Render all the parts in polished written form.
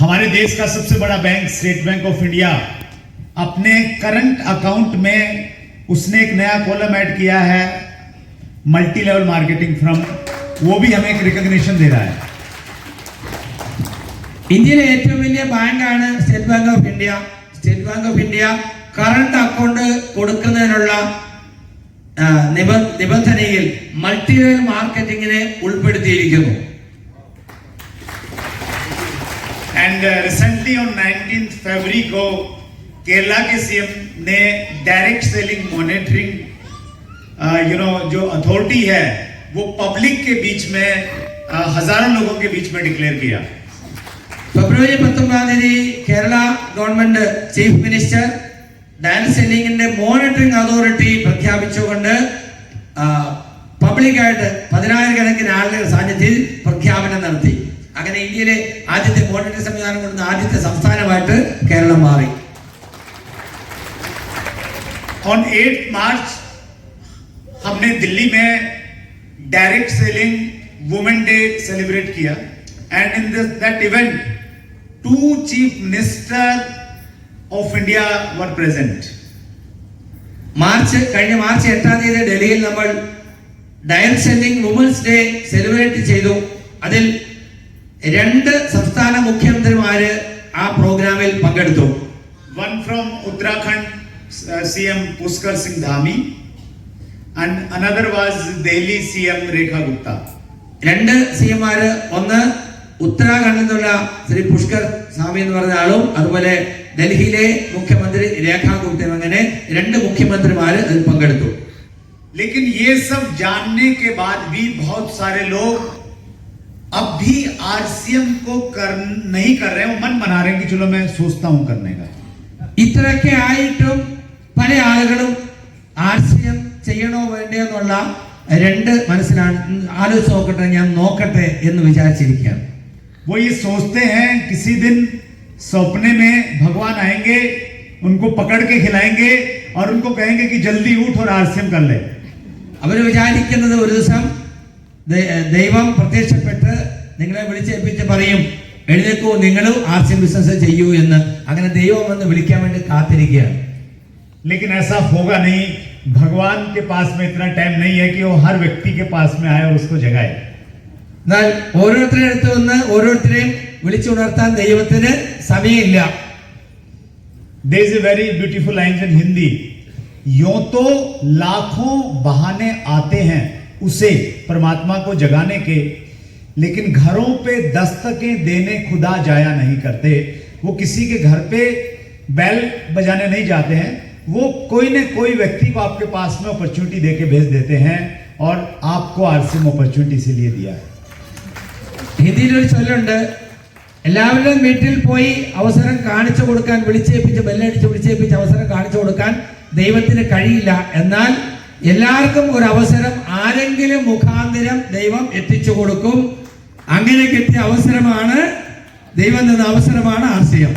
हमारे देश का सबसे बड़ा bank state bank of India अपने करंट अकाउंट में उसने एक नया कॉलम ऐड किया है, मल्टी लेवल मार्केटिंग फ्रॉम, वो भी हमें एक रिकॉग्निशन दे रहा है. ഇന്ത്യയിലെ ഏറ്റവും വലിയ ബാങ്കാണ് state bank of India. State bank of India current account കൊടുക്കുന്നതിനുള്ള നിബന്ധനയിൽ മൾട്ടി ലെവൽ മാർക്കറ്റിംഗിനെ ഉൾപ്പെടുത്തിയിരിക്കുന്നു. एंड रिसेंटली ऑन 19 फरवरी को केरला के सीएम ने डायरेक्ट सेलिंग मॉनिटरिंग जो अथॉरिटी है वो पब्लिक के बीच में हजारों लोगों के बीच में डिक्लेयर किया. ഫെബ്രുവരി 19 Kerala government chief minister direct സെല്ലിംഗിന്റെ മോണിറ്ററിംഗ് അതോറിറ്റി പ്രഖ്യാപിച്ചുകൊണ്ട് പബ്ലിക്കായിട്ട് 10,000 കണക്കിന് ആളുകളുടെ സാന്നിധ്യത്തിൽ പ്രഖ്യാപനം നടത്തി. അങ്ങനെ ഇന്ത്യയിലെ ആദ്യത്തെ മോണിറ്ററിംഗ് സംവിധാനം കൊണ്ടുവന്ന ആദ്യത്തെ സംസ്ഥാനമായിട്ട് കേരളം മാറി. On 8 मार्च हमने दिल्ली में direct selling women day celebrate किया and in that event 2 chief minister of India were present. കഴിഞ്ഞ മാർച്ച് 8 ഡൽഹിയിൽ നമ്മൾ direct selling women's day celebrate ചെയ്തു. അതിൽ 2 സംസ്ഥാന മുഖ്യമന്ത്രിമാര് ആ പ്രോഗ്രാമിൽ പങ്കെടുത്തു. One from Uttarakhand, CM Pushkar Singh Dhami, and another was Delhi CM Rekha Gupta. 2 സിഎംമാര്, ഒന്ന് ഉത്തരാഖണ്ഡിൽ നിന്നുള്ള ശ്രീ പുഷ്കർ സ്വാമി എന്ന് പറഞ്ഞ ആളും അതുപോലെ ഡൽഹിയിലെ മുഖ്യമന്ത്രി രേഖാ ഗുപ്തയും, അങ്ങനെ 2 മുഖ്യമന്ത്രിമാര് അതിൽ പങ്കെടുത്തു. लेकिन ये सब जानने के बाद भी बहुत सारे लोग अब भी आरसीएम को नहीं कर रहे हैं, वो मन बना रहे हैं कि चलो मैं सोचता हूं करने का. ഇത്രയൊക്കെ ആയിട്ടും പല ആളുകളും ആർസിഎം ചെയ്യണോ വേണ്ടയോ എന്നുള്ള 2 മനസ്സിലാണ് ആലോചിച്ച് നോക്കട്ടെ, ഞാൻ നോക്കട്ടെ എന്ന് വിചാരിച്ചിരിക്കുകയാണ്. वो ये सोचते हैं किसी दिन सपने में भगवान आएंगे, उनको पकड़ के खिलाएंगे और उनको कहेंगे कि जल्दी उठ और आरसीएम कर ले. അവര് വിചാരിക്കുന്നത് ഒരു ദിവസം ദൈവം പ്രത്യക്ഷപ്പെട്ട് നിങ്ങളെ വിളിച്ചേൽപ്പിച്ച് പറയും, എഴുന്നേക്കൂ, നിങ്ങളും ആർസിഎം ബിസിനസ് ചെയ്യൂ എന്ന്. അങ്ങനെ ദൈവം വന്ന് വിളിക്കാൻ വേണ്ടി കാത്തിരിക്കുകയാണ്. लेकिन ऐसा होगा नहीं. भगवान के पास में इतना टाइम नहीं है कि वो हर व्यक्ति के पास में आए और उसको जगाए. എന്നാൽ ഓരോരുത്തരുടെ അടുത്ത് വന്ന് ഓരോരുത്തരെയും വിളിച്ചുണർത്താൻ ദൈവത്തിന് സമയമില്ല. There is a very beautiful line in Hindi. यूं तो लाखों बहाने आते हैं उसे परमात्मा को जगाने के, लेकिन घरों पे दस्तकें देने खुदा जाया नहीं करते. वो किसी के घर पे बैल बजाने नहीं जाते हैं, वो कोई न कोई व्यक्ति को आपके पास में अपॉर्चुनिटी देके भेज देते हैं और आपको आरसीएम अपॉर्चुनिटी इसीलिए दिया है. ഹിന്ദിയിൽ ഒരു ചൊല്ലുണ്ട്, എല്ലാവരുടെയും വീട്ടിൽ പോയി അവസരം കാണിച്ചു കൊടുക്കാൻ, വിളിച്ചേൽപ്പിച്ച് ബെല്ലടിച്ച് വിളിച്ചേൽപ്പിച്ച് അവസരം കാണിച്ചു കൊടുക്കാൻ ദൈവത്തിന് കഴിയില്ല. എന്നാൽ എല്ലാവർക്കും ഒരു അവസരം ആരെങ്കിലും മുഖാന്തരം ദൈവം എത്തിച്ചു കൊടുക്കും. അങ്ങനെ കിട്ടിയ അവസരമാണ്, ദൈവം തന്ന അവസരമാണ് RCM.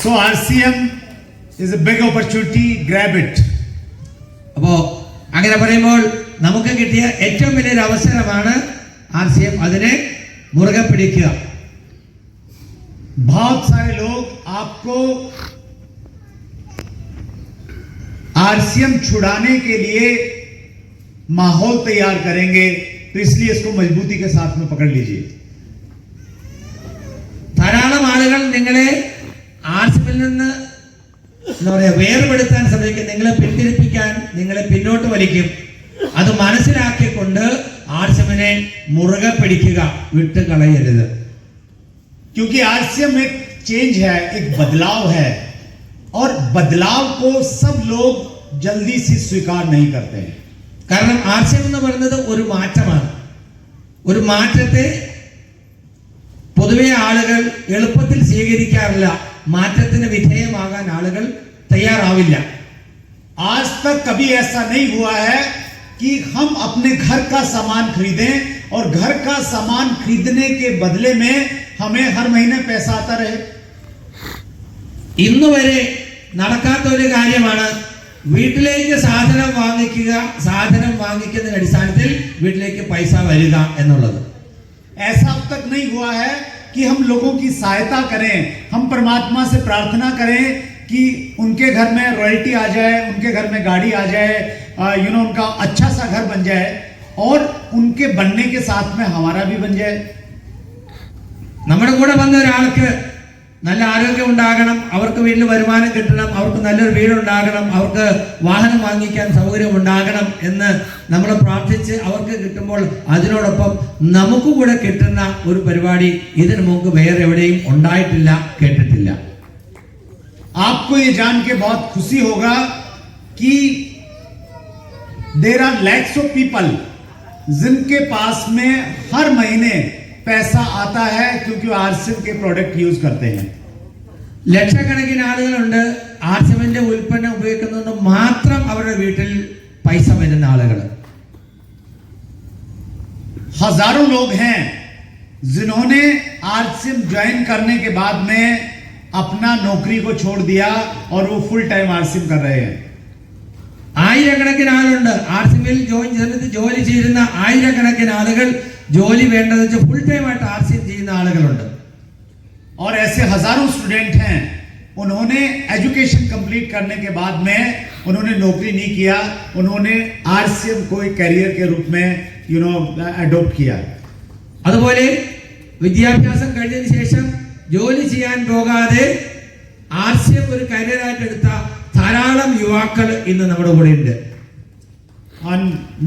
So RCM is a big opportunity, grab it. അപ്പോ അങ്ങനെ പറയുമ്പോൾ നമുക്ക് കിട്ടിയ ഏറ്റവും വലിയൊരു അവസരമാണ് ആർസിഎം, അതിനെ മുറുകെ പിടിക്കുക. बहुत सारे लोग आपको आरसीएम छुड़ाने के लिए माहौल तैयार करेंगे, तो इसलिए इसको मजबूती के साथ में पकड़ लीजिए. ധാരാളം ആളുകൾ നിങ്ങളെ ആർസിഎമ്മിൽ നിന്ന് എന്താ പറയുക വേർപെടുത്താൻ ശ്രമിക്കും, നിങ്ങളെ പിന്തിരിപ്പിക്കാൻ, നിങ്ങളെ പിന്നോട്ട് വലിക്കും. അത് മനസ്സിലാക്കിക്കൊണ്ട് ആർസിഎമ്മിനെ മുറുകെ പിടിക്കുക, വിട്ടു കളയരുത്. क्योंकि आरसीएम एक चेंज है, एक बदलाव है, और बदलाव को सब लोग जल्दी से स्वीकार नहीं करते हैं. കാരണം ആർസിഎം എന്ന് പറയുന്നത് ഒരു മാറ്റമാണ്. ഒരു മാറ്റത്തെ പൊതുവെ ആളുകൾ എളുപ്പത്തിൽ സ്വീകരിക്കാറില്ല. മാറ്റത്തിന് വിധേയമാകാൻ ആളുകൾ തയ്യാറാവില്ല. आज तक कभी ऐसा नहीं हुआ है कि हम अपने घर का सामान खरीदें और घर का सामान खरीदने के बदले में हमें हर महीने पैसा आता रहे. ഇന്ന് വരെ നടക്കാത്ത ഒരു കാര്യമാണ് വീട്ടിലേക്ക് സാധനം വാങ്ങിക്കുക, സാധനം വാങ്ങിക്കുന്നതിന്റെ അടിസ്ഥാനത്തിൽ വീട്ടിലേക്ക് പൈസ വരിക എന്നുള്ളത്. ऐसा अब तक नहीं हुआ है कि हम लोगों की सहायता करें, हम परमात्मा से प्रार्थना करें कि उनके घर में रॉयल्टी आ जाए, उनके घर में गाड़ी आ जाए, उनका अच्छा सा घर बन जाए और उनके बनने के साथ में हमारा भी बन जाए। നമ്മുടെ കൂടെ വന്ന ഒരാൾക്ക് നല്ല ആരോഗ്യം ഉണ്ടാകണം, അവർക്ക് വീട്ടിൽ വരുമാനം കിട്ടണം, അവർക്ക് നല്ലൊരു വീടുണ്ടാകണം, അവർക്ക് വാഹനം വാങ്ങിക്കാൻ സൗകര്യം ഉണ്ടാകണം എന്ന് നമ്മൾ പ്രാർത്ഥിച്ച് അവർക്ക് കിട്ടുമ്പോൾ അതിനോടൊപ്പം നമുക്ക് കൂടെ കിട്ടുന്ന ഒരു പരിപാടി ഇതിനു മുമ്പ് വേറെ എവിടെയും ഉണ്ടായിട്ടില്ല, കേട്ടിട്ടില്ല. आपको ये जान के बहुत खुशी होगा कि there are lakhs of people जिनके पास में हर महीने पैसा आता है क्योंकि वो आरसीएम के प्रोडक्ट यूज करते हैं. ലക്ഷക്കണക്കിന് ആളുകളുണ്ട് ആർസിഎമ്മിന്റെ ഉൽപ്പന്നം ഉപയോഗിക്കുന്നതുകൊണ്ട് മാത്രം അവരുടെ വീട്ടിൽ പൈസ വരുന്ന ആളുകൾ. हजारों लोग हैं जिन्होंने आरसीएम ज्वाइन करने के बाद में अपना नौकरी को छोड़ दिया और वो फुल टाइम आरसीएम कर रहे हैं. ആയിരക്കണക്കിന് ആളുണ്ട് ആർസിഎമ്മിൽ ജോലി ചെയ്യുന്ന ആയിരക്കണക്കിന് ആളുകൾ ജോലി വേണ്ടത് വെച്ച് ഫുൾ ടൈം ആയിട്ട് ആർസിഎം ചെയ്യുന്ന ആളുകളുണ്ട്. और ऐसे हजारों स्टूडेंट हैं, उन्होंने एजुकेशन कंप्लीट करने के बाद में उन्होंने नौकरी नहीं किया, उन्होंने आरसीएम को एक कैरियर के रूप में अडॉप्ट किया. അതുപോലെ വിദ്യാഭ്യാസം കഴിഞ്ഞതിന് ശേഷം ജോലി ചെയ്യാൻ പോകാതെ ആർസിഎം ഒരു കരിയറായിട്ട് എടുത്ത ധാരാളം യുവാക്കൾ ഇന്ന് നമ്മുടെ കൂടെ ഉണ്ട്.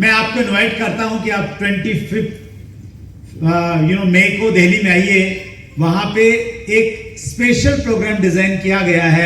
मैं आपको इनवाइट करता हूं कि आप 25 मई को दिल्ली में आइए. वहां पे एक स्पेशल प्रोग्राम डिजाइन किया गया है.